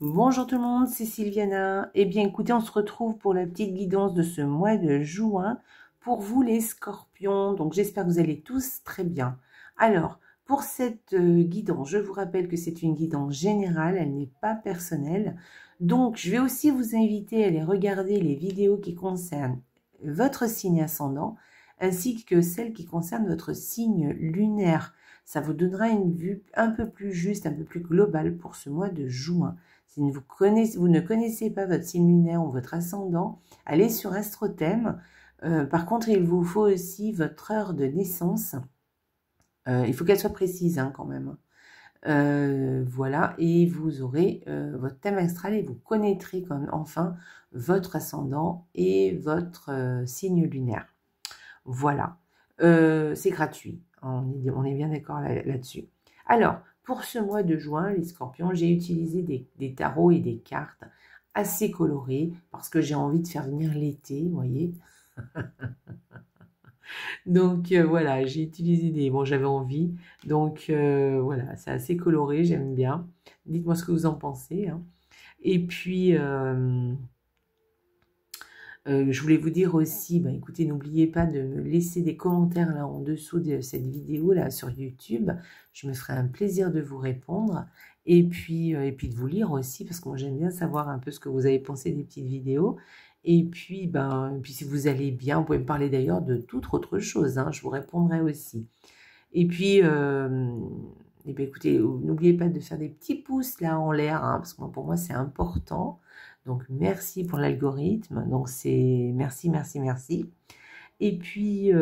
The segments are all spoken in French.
Bonjour tout le monde, c'est Sylviana. Eh bien écoutez, on se retrouve pour la petite guidance de ce mois de juin pour vous les scorpions. Donc j'espère que vous allez tous très bien. Alors, pour cette guidance, je vous rappelle que c'est une guidance générale, elle n'est pas personnelle. Donc je vais aussi vous inviter à aller regarder les vidéos qui concernent votre signe ascendant ainsi que celles qui concernent votre signe lunaire. Ça vous donnera une vue un peu plus juste, un peu plus globale pour ce mois de juin. Si vous ne connaissez pas votre signe lunaire ou votre ascendant, allez sur Astrothème. Par contre, il vous faut aussi votre heure de naissance. Il faut qu'elle soit précise quand même. Voilà, et vous aurez votre thème astral et vous connaîtrez quand même enfin votre ascendant et votre signe lunaire. Voilà, c'est gratuit, on est bien d'accord là-dessus. Alors, pour ce mois de juin, les scorpions, j'ai utilisé des tarots et des cartes assez colorées parce que j'ai envie de faire venir l'été, vous voyez. Donc voilà, j'ai utilisé des... Bon, j'avais envie, donc voilà, c'est assez coloré, j'aime bien. Dites-moi ce que vous en pensez. Et puis... je voulais vous dire aussi, écoutez, n'oubliez pas de me laisser des commentaires là en dessous de cette vidéo là sur YouTube. Je me ferai un plaisir de vous répondre et puis de vous lire aussi parce que moi j'aime bien savoir un peu ce que vous avez pensé des petites vidéos. Et puis, si vous allez bien, vous pouvez me parler d'ailleurs de toute autre chose, je vous répondrai aussi. Et puis, écoutez, n'oubliez pas de faire des petits pouces là en l'air, parce que pour moi c'est important. Donc, merci pour l'algorithme. Donc, c'est merci, merci, merci. Et puis,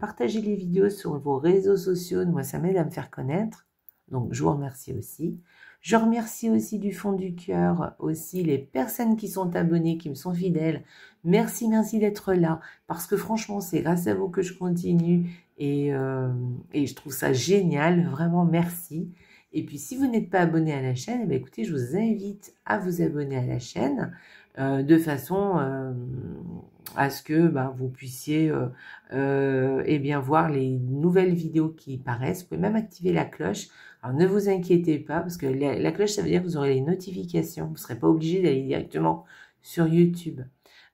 partagez les vidéos sur vos réseaux sociaux. Moi, ça m'aide à me faire connaître. Donc, je vous remercie aussi. Je remercie aussi du fond du cœur aussi les personnes qui sont abonnées, qui me sont fidèles. Merci, merci d'être là. Parce que franchement, c'est grâce à vous que je continue. Et je trouve ça génial. Vraiment, merci. Et puis, si vous n'êtes pas abonné à la chaîne, écoutez, je vous invite à vous abonner à la chaîne de façon à ce que vous puissiez voir les nouvelles vidéos qui paraissent. Vous pouvez même activer la cloche. Alors, ne vous inquiétez pas, parce que la cloche, ça veut dire que vous aurez les notifications. Vous ne serez pas obligé d'aller directement sur YouTube.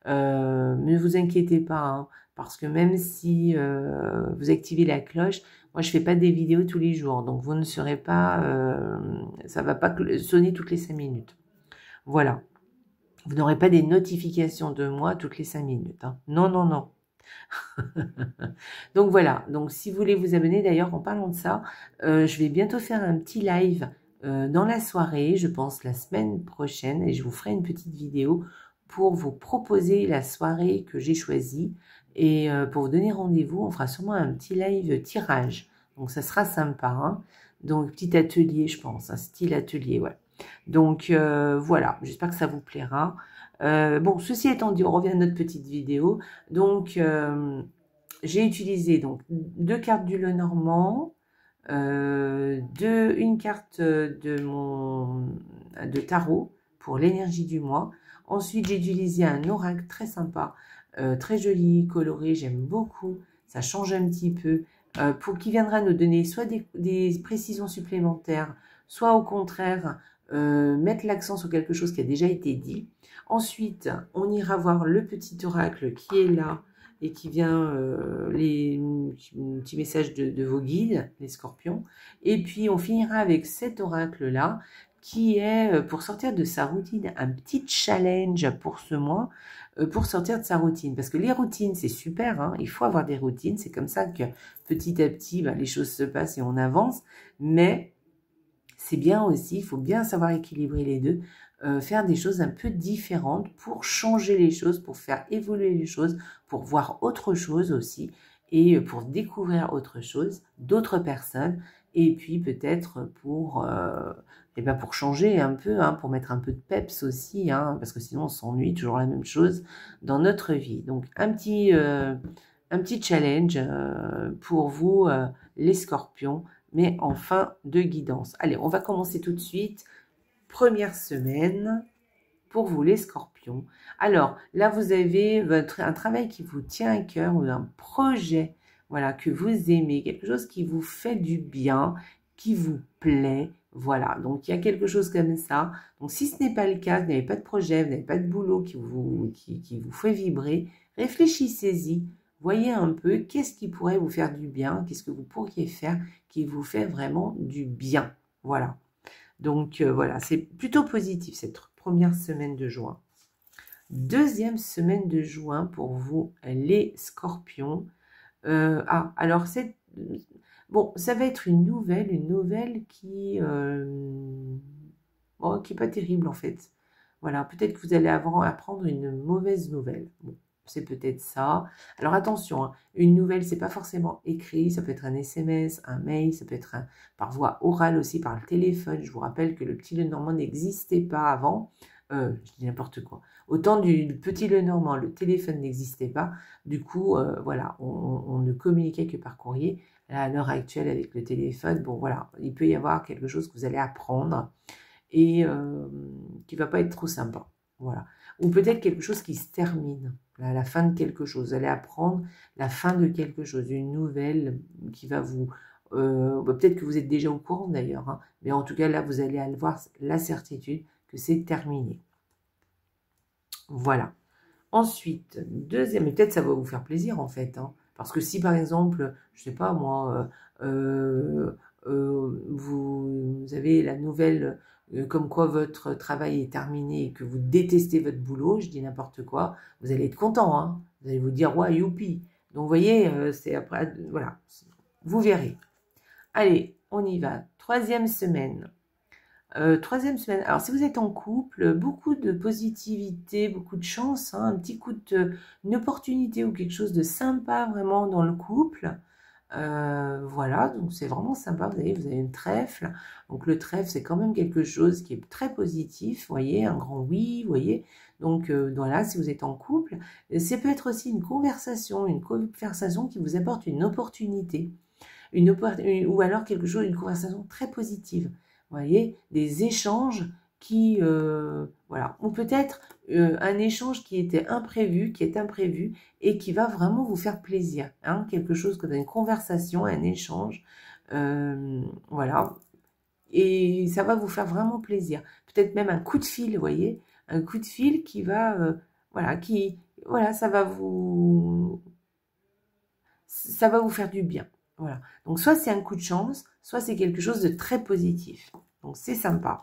Ne vous inquiétez pas, parce que même si vous activez la cloche, moi, je ne fais pas des vidéos tous les jours, donc vous ne serez pas... ça ne va pas sonner toutes les 5 minutes. Voilà. Vous n'aurez pas des notifications de moi toutes les 5 minutes. Non, non, non. Donc voilà. Donc si vous voulez vous abonner, d'ailleurs, en parlant de ça, je vais bientôt faire un petit live dans la soirée, je pense la semaine prochaine, et je vous ferai une petite vidéo pour vous proposer la soirée que j'ai choisie. Et pour vous donner rendez-vous, on fera sûrement un petit live tirage. Donc ça sera sympa. Donc petit atelier, je pense, un style atelier, ouais. Donc voilà, j'espère que ça vous plaira. Bon, ceci étant dit, on revient à notre petite vidéo. Donc j'ai utilisé donc 2 cartes du Lenormand, une carte de tarot pour l'énergie du mois. Ensuite, j'ai utilisé un oracle très sympa, très joli, coloré, j'aime beaucoup. Ça change un petit peu, qui viendra nous donner soit des précisions supplémentaires, soit au contraire, mettre l'accent sur quelque chose qui a déjà été dit. Ensuite, on ira voir le petit oracle qui est là et qui vient les petits messages de vos guides, les scorpions. Et puis, on finira avec cet oracle-là qui est, pour sortir de sa routine, un petit challenge pour ce mois, pour sortir de sa routine. Parce que les routines, c'est super, il faut avoir des routines. C'est comme ça que petit à petit, les choses se passent et on avance. Mais c'est bien aussi, il faut bien savoir équilibrer les deux, faire des choses un peu différentes pour changer les choses, pour faire évoluer les choses, pour voir autre chose aussi, et pour découvrir autre chose, d'autres personnes, et puis peut-être pour changer un peu, pour mettre un peu de peps aussi, parce que sinon on s'ennuie, toujours la même chose dans notre vie. Donc un petit challenge pour vous, les scorpions, mais en fin de guidance. Allez, on va commencer tout de suite. Première semaine pour vous les scorpions. Alors là, vous avez un travail qui vous tient à cœur ou un projet, voilà, que vous aimez, quelque chose qui vous fait du bien, qui vous plaît, Voilà, donc il y a quelque chose comme ça. Donc si ce n'est pas le cas, vous n'avez pas de projet, vous n'avez pas de boulot qui vous fait vibrer, réfléchissez-y, voyez un peu qu'est-ce qui pourrait vous faire du bien, qu'est-ce que vous pourriez faire qui vous fait vraiment du bien. Voilà, donc voilà, c'est plutôt positif cette première semaine de juin. Deuxième semaine de juin pour vous, les scorpions. Alors bon, ça va être une nouvelle qui qui est pas terrible en fait. Voilà, peut-être que vous allez apprendre une mauvaise nouvelle. Bon, c'est peut-être ça. Alors attention, hein, une nouvelle, c'est pas forcément écrit, ça peut être un SMS, un mail, ça peut être par voie orale aussi, par le téléphone. Je vous rappelle que le petit Lenormand n'existait pas avant. Je dis n'importe quoi. Autant du petit Lenormand, le téléphone n'existait pas. Du coup, voilà, on ne communiquait que par courrier. Là, à l'heure actuelle, avec le téléphone, bon voilà, il peut y avoir quelque chose que vous allez apprendre et qui va pas être trop sympa. Voilà. Ou peut-être quelque chose qui se termine, là, la fin de quelque chose. Vous allez apprendre la fin de quelque chose, une nouvelle qui va vous... peut-être que vous êtes déjà au courant d'ailleurs, hein, mais en tout cas là, vous allez avoir la certitude que c'est terminé. Voilà. Ensuite, deuxième, et peut-être ça va vous faire plaisir en fait, hein, parce que si par exemple, je sais pas moi, vous avez la nouvelle comme quoi votre travail est terminé et que vous détestez votre boulot, je dis n'importe quoi, vous allez être content, hein, vous allez vous dire ouais youpi. Donc vous voyez, c'est après, voilà, vous verrez. Allez, on y va. Troisième semaine. Troisième semaine. Alors, si vous êtes en couple, beaucoup de positivité, beaucoup de chance, hein, un petit coup une opportunité ou quelque chose de sympa vraiment dans le couple. Voilà, donc c'est vraiment sympa. Vous avez une trèfle. Donc, le trèfle, c'est quand même quelque chose qui est très positif. Vous voyez, un grand oui, vous voyez. Donc, voilà, si vous êtes en couple, ça peut être aussi une conversation qui vous apporte une opportunité. Ou alors quelque chose, une conversation très positive. Vous voyez, des échanges qui, voilà, ou peut-être un échange qui est imprévu et qui va vraiment vous faire plaisir, hein, quelque chose comme une conversation, un échange, voilà, et ça va vous faire vraiment plaisir. Peut-être même un coup de fil, vous voyez, un coup de fil qui va, voilà, ça va vous faire du bien. Voilà. Donc, soit c'est un coup de chance, soit c'est quelque chose de très positif. Donc, c'est sympa.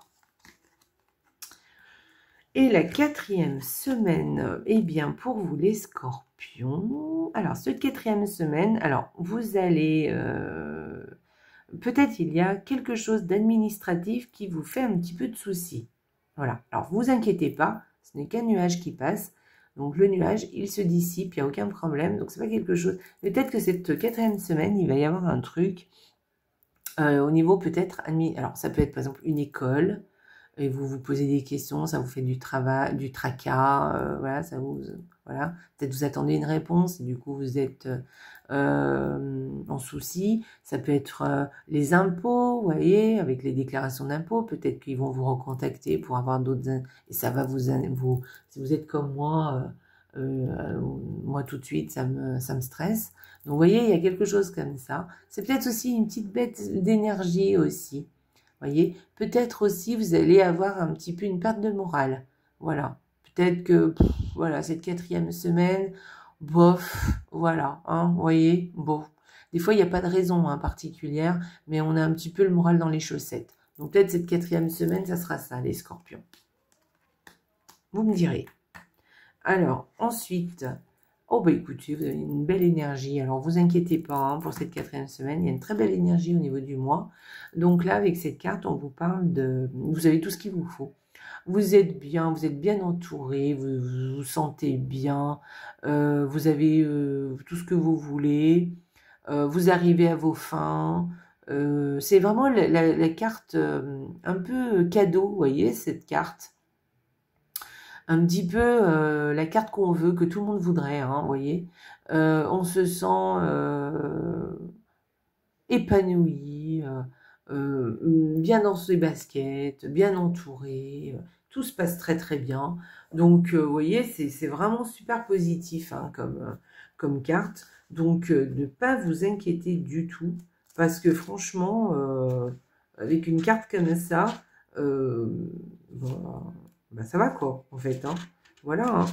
Et la quatrième semaine, eh bien, pour vous les scorpions, alors, cette quatrième semaine, alors, vous allez... peut-être il y a quelque chose d'administratif qui vous fait un petit peu de soucis. Voilà. Alors, vous inquiétez pas, ce n'est qu'un nuage qui passe. Donc, le nuage, il se dissipe, il n'y a aucun problème. Donc, c'est pas quelque chose... Peut-être que cette quatrième semaine, il va y avoir un truc au niveau peut-être... Alors, ça peut être, par exemple, une école. Et vous vous posez des questions, ça vous fait du travail, du tracas. Voilà, ça vous... Voilà. Peut-être vous attendez une réponse et du coup, vous êtes en souci. Ça peut être les impôts, vous voyez, avec les déclarations d'impôts. Peut-être qu'ils vont vous recontacter pour avoir d'autres... Et ça va vous... Si vous êtes comme moi, moi tout de suite, ça me stresse. Donc, vous voyez, il y a quelque chose comme ça. C'est peut-être aussi une petite bête d'énergie aussi. Voyez, peut-être aussi vous allez avoir un petit peu une perte de morale. Voilà. Peut-être que, voilà, cette quatrième semaine, bof, voilà, hein, vous voyez, bon. Des fois, il n'y a pas de raison hein, particulière, mais on a un petit peu le moral dans les chaussettes. Donc, peut-être cette quatrième semaine, ça sera ça, les scorpions. Vous me direz. Alors, ensuite, oh bah écoutez, vous avez une belle énergie. Alors, vous inquiétez pas hein, pour cette quatrième semaine. Il y a une très belle énergie au niveau du mois. Donc là, avec cette carte, on vous parle de... Vous avez tout ce qu'il vous faut. Vous êtes bien entouré, vous vous sentez bien, vous avez tout ce que vous voulez, vous arrivez à vos fins. C'est vraiment la carte un peu cadeau, vous voyez, cette carte. Un petit peu la carte qu'on veut, que tout le monde voudrait, hein, vous voyez. On se sent épanoui, bien dans ses baskets, bien entouré, tout se passe très très bien. Donc, vous voyez, c'est vraiment super positif hein, comme carte. Donc, ne pas vous inquiéter du tout, parce que franchement, avec une carte comme ça, bon, bah ça va quoi, en fait. Hein. Voilà, hein.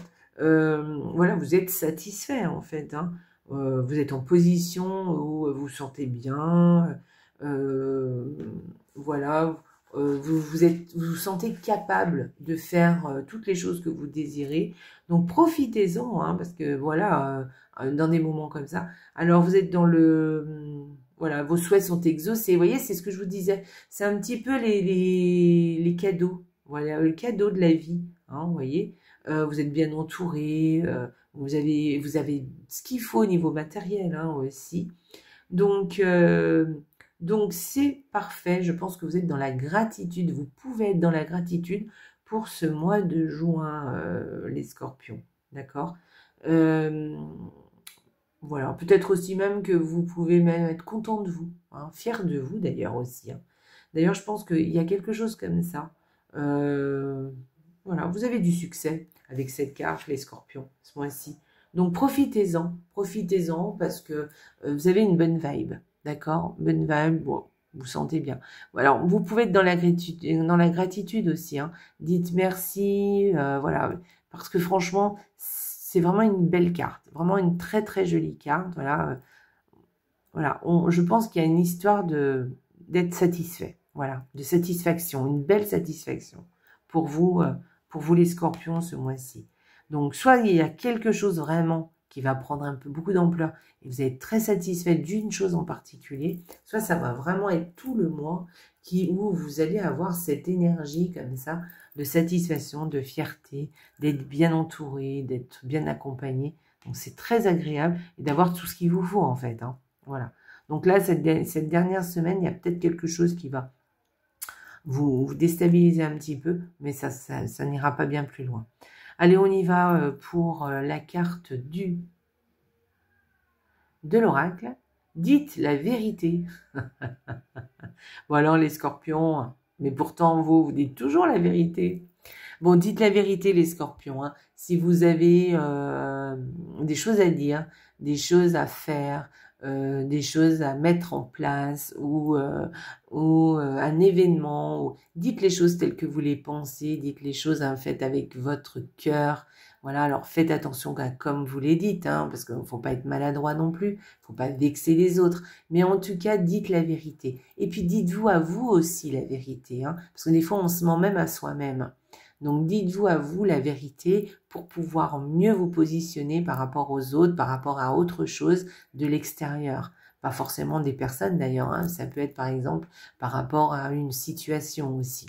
Voilà, vous êtes satisfait, en fait. Hein. Vous êtes en position où vous vous sentez bien. Voilà, vous vous sentez capable de faire toutes les choses que vous désirez. Donc profitez-en, hein, parce que voilà, dans des moments comme ça. Alors vous êtes dans le... Voilà, vos souhaits sont exaucés. Vous voyez, c'est ce que je vous disais. C'est un petit peu les cadeaux. Voilà, le cadeau de la vie. Hein, vous voyez, vous êtes bien entouré. Vous avez ce qu'il faut au niveau matériel hein, aussi. Donc c'est parfait. Je pense que vous êtes dans la gratitude. Vous pouvez être dans la gratitude pour ce mois de juin, les scorpions. D'accord voilà, peut-être aussi même que vous pouvez même être content de vous, hein, fier de vous d'ailleurs aussi. Hein. D'ailleurs, je pense qu'il y a quelque chose comme ça. Voilà, vous avez du succès avec cette carte, les scorpions, ce mois-ci. Donc profitez-en parce que vous avez une bonne vibe, d'accord? Bonne vibe, bon, vous sentez bien. Alors, vous pouvez être dans la gratitude aussi. Hein. Dites merci, voilà, parce que franchement, c'est vraiment une belle carte, vraiment une très très jolie carte. Voilà, voilà. Je pense qu'il y a une histoire d'être satisfait, voilà, de satisfaction, une belle satisfaction pour vous les Scorpions ce mois-ci. Donc soit il y a quelque chose vraiment qui va prendre un peu beaucoup d'ampleur et vous êtes très satisfait d'une chose en particulier, soit ça va vraiment être tout le mois où vous allez avoir cette énergie comme ça de satisfaction, de fierté, d'être bien entouré, d'être bien accompagné. Donc c'est très agréable et d'avoir tout ce qu'il vous faut en fait. Hein. Voilà. Donc là, cette dernière semaine, il y a peut-être quelque chose qui va vous déstabiliser un petit peu, mais ça n'ira pas bien plus loin. Allez, on y va pour la carte de l'oracle. Dites la vérité. Bon alors les scorpions, mais pourtant vous dites toujours la vérité. Bon, dites la vérité les scorpions. Hein. Si vous avez des choses à dire, des choses à faire, des choses à mettre en place ou un événement, dites les choses telles que vous les pensez, dites les choses en fait avec votre cœur. Voilà, alors faites attention à comme vous les dites, hein, parce qu'il ne faut pas être maladroit non plus, il ne faut pas vexer les autres. Mais en tout cas, dites la vérité. Et puis dites-vous à vous aussi la vérité, hein, parce que des fois on se ment même à soi-même. Donc dites-vous à vous la vérité pour pouvoir mieux vous positionner par rapport aux autres, par rapport à autre chose de l'extérieur. Pas forcément des personnes d'ailleurs, hein. Ça peut être par exemple par rapport à une situation aussi.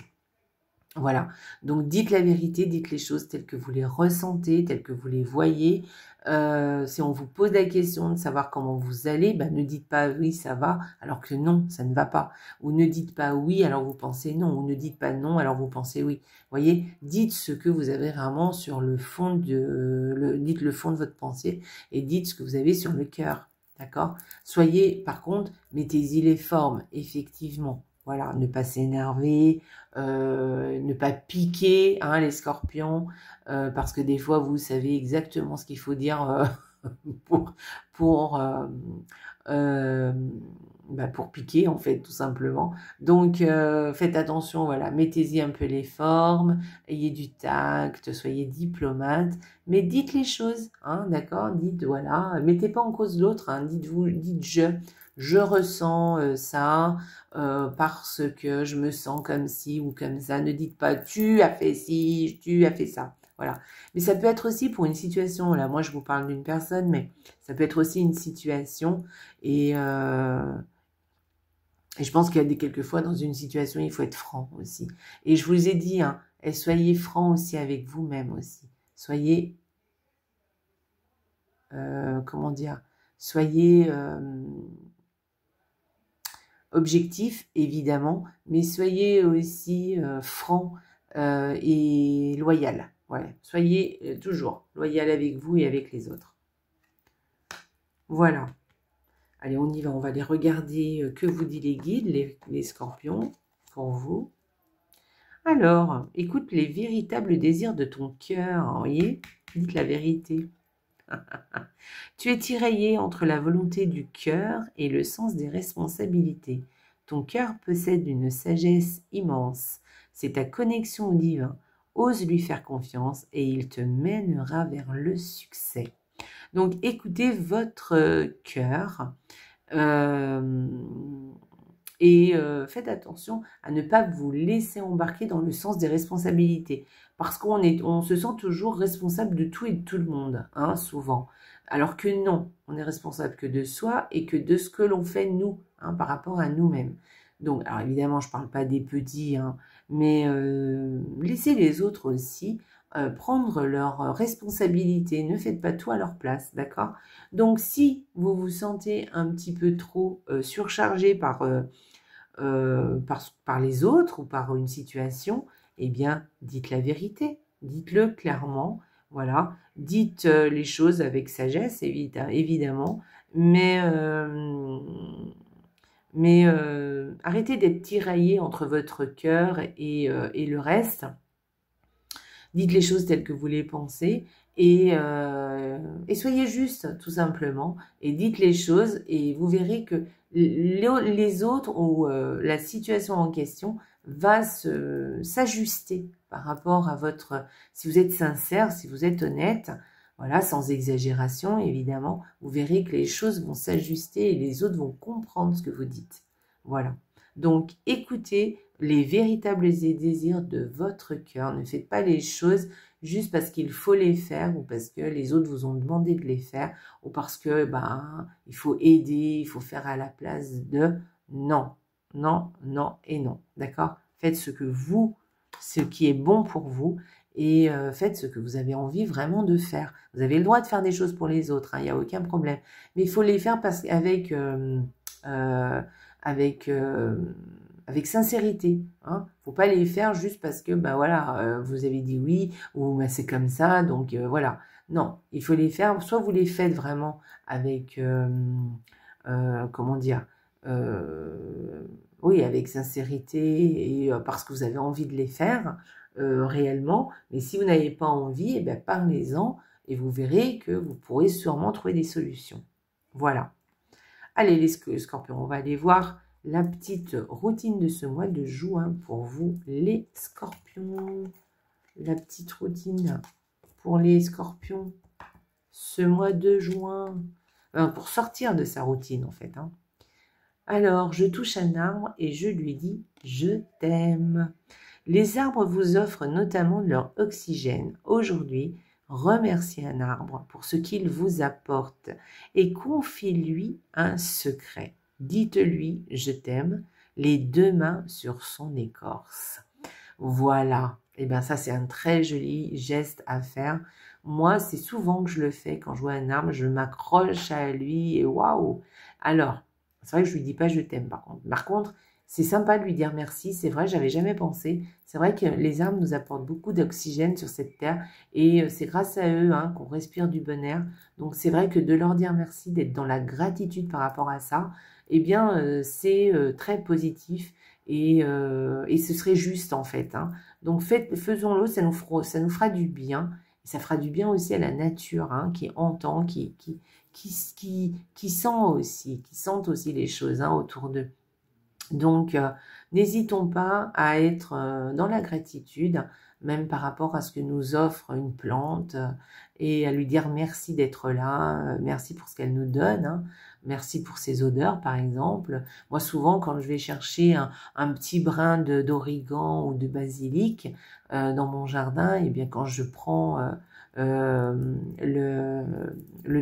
Voilà, donc dites la vérité, dites les choses telles que vous les ressentez, telles que vous les voyez. Si on vous pose la question de savoir comment vous allez, ben ne dites pas oui, ça va, alors que non, ça ne va pas. Ou ne dites pas oui, alors vous pensez non. Ou ne dites pas non, alors vous pensez oui. Voyez, dites ce que vous avez vraiment sur le fond dites le fond de votre pensée et dites ce que vous avez sur le cœur. D'accord? Soyez, par contre, mettez-y les formes, effectivement. Voilà, ne pas s'énerver, ne pas piquer hein, les scorpions, parce que des fois, vous savez exactement ce qu'il faut dire pour, pour piquer, en fait, tout simplement. Donc, faites attention, voilà, mettez-y un peu les formes, ayez du tact, soyez diplomate, mais dites les choses, hein, d'accord? Dites, voilà, mettez pas en cause l'autre, hein, dites je ressens ça parce que je me sens comme ci ou comme ça. Ne dites pas tu as fait ci, tu as fait ça. Voilà. Mais ça peut être aussi pour une situation. Là, moi, je vous parle d'une personne, mais ça peut être aussi une situation. Et je pense qu'il y a quelquefois dans une situation, il faut être franc aussi. Et je vous ai dit, hein, et soyez franc aussi avec vous-même aussi. Soyez, comment dire, soyez objectif, évidemment, mais soyez aussi franc et loyal. Voilà. Soyez toujours loyal avec vous et avec les autres. Voilà. Allez, on y va. On va aller regarder que vous dit les guides, les scorpions, pour vous. Alors, écoute les véritables désirs de ton cœur. Vous voyez, dites la vérité. Tu es tiraillé entre la volonté du cœur et le sens des responsabilités. Ton cœur possède une sagesse immense. C'est ta connexion au divin. Ose lui faire confiance et il te mènera vers le succès. Donc, écoutez votre cœur et faites attention à ne pas vous laisser embarquer dans le sens des responsabilités. Parce on se sent toujours responsable de tout et de tout le monde, hein, souvent. Alors que non, on n'est responsable que de soi et que de ce que l'on fait nous, hein, par rapport à nous-mêmes. Donc, alors évidemment, je ne parle pas des petits, hein, mais laissez les autres aussi prendre leurs responsabilités. Ne faites pas tout à leur place, d'accord? Donc, si vous vous sentez un petit peu trop surchargé par les autres ou par une situation, eh bien, dites la vérité. Dites-le clairement. Voilà. Dites les choses avec sagesse, évidemment. Mais arrêtez d'être tiraillé entre votre cœur et le reste. Dites les choses telles que vous les pensez et soyez juste, tout simplement. Et dites les choses et vous verrez que les autres ou la situation en question va s'ajuster par rapport à votre... Si vous êtes sincère, si vous êtes honnête, voilà, sans exagération, évidemment, vous verrez que les choses vont s'ajuster et les autres vont comprendre ce que vous dites. Voilà. Donc, écoutez les véritables désirs de votre cœur. Ne faites pas les choses juste parce qu'il faut les faire ou parce que les autres vous ont demandé de les faire ou parce que il faut aider, il faut faire à la place de... Non, non, non et non. D'accord? Faites ce qui est bon pour vous et faites ce que vous avez envie vraiment de faire. Vous avez le droit de faire des choses pour les autres, il n'y a aucun problème. Mais il faut les faire avec sincérité. Hein. Faut pas les faire juste parce que voilà, vous avez dit oui ou c'est comme ça, donc voilà. Non, il faut les faire. Soit vous les faites vraiment avec comment dire, oui, avec sincérité et parce que vous avez envie de les faire réellement. Mais si vous n'avez pas envie, parlez-en et vous verrez que vous pourrez sûrement trouver des solutions. Voilà. Allez les scorpions, on va aller voir la petite routine de ce mois de juin pour vous les scorpions. La petite routine pour les scorpions ce mois de juin. Pour sortir de sa routine en fait. Hein. Alors, je touche un arbre et je lui dis « Je t'aime ». Les arbres vous offrent notamment de leur oxygène. Aujourd'hui, remerciez un arbre pour ce qu'il vous apporte et confiez-lui un secret. Dites-lui « Je t'aime », les deux mains sur son écorce. Voilà. Et bien ça, c'est un très joli geste à faire. Moi, c'est souvent que je le fais. Quand je vois un arbre, je m'accroche à lui et waouh. Alors, c'est vrai que je lui dis pas « Je t'aime » par contre. Par contre, c'est sympa de lui dire merci, c'est vrai, j'avais jamais pensé. C'est vrai que les arbres nous apportent beaucoup d'oxygène sur cette terre et c'est grâce à eux qu'on respire du bon air. Donc c'est vrai que de leur dire merci, d'être dans la gratitude par rapport à ça, eh bien c'est très positif et ce serait juste en fait. Hein. Donc faisons-le, ça nous fera du bien. Et ça fera du bien aussi à la nature qui entend, qui sent aussi, qui sentent aussi les choses autour d'eux. Donc, n'hésitons pas à être dans la gratitude, même par rapport à ce que nous offre une plante, et à lui dire merci d'être là, merci pour ce qu'elle nous donne, hein, merci pour ses odeurs par exemple. Moi souvent quand je vais chercher un petit brin d'origan ou de basilic dans mon jardin, et bien quand je prends le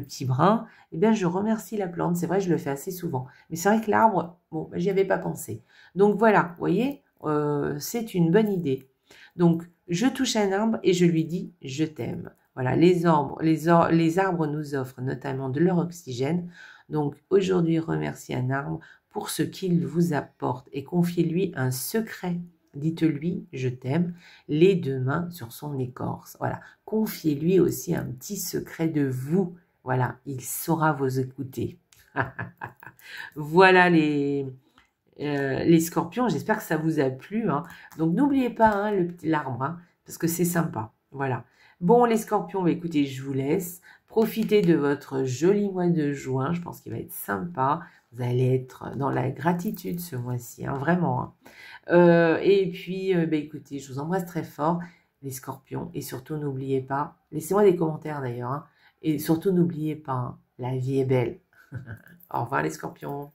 petit brin, eh bien je remercie la plante. C'est vrai, je le fais assez souvent. Mais c'est vrai que l'arbre, bon, j'y avais pas pensé. Donc voilà, vous voyez, c'est une bonne idée. Donc, je touche un arbre et je lui dis « je t'aime ». Voilà, les arbres nous offrent notamment de leur oxygène. Donc, aujourd'hui, remerciez un arbre pour ce qu'il vous apporte et confiez-lui un secret. Dites-lui « je t'aime », les deux mains sur son écorce. Voilà, confiez-lui aussi un petit secret de vous. Voilà, il saura vous écouter. Voilà les scorpions, j'espère que ça vous a plu. Hein. Donc, n'oubliez pas l'arbre, parce que c'est sympa. Voilà. Bon, les scorpions, écoutez, je vous laisse. Profitez de votre joli mois de juin. Je pense qu'il va être sympa. Vous allez être dans la gratitude ce mois-ci, hein, vraiment. Hein. Et puis, écoutez, je vous embrasse très fort, les scorpions. Et surtout, n'oubliez pas, laissez-moi des commentaires d'ailleurs. Hein, et surtout, n'oubliez pas, hein, la vie est belle. Au revoir les scorpions.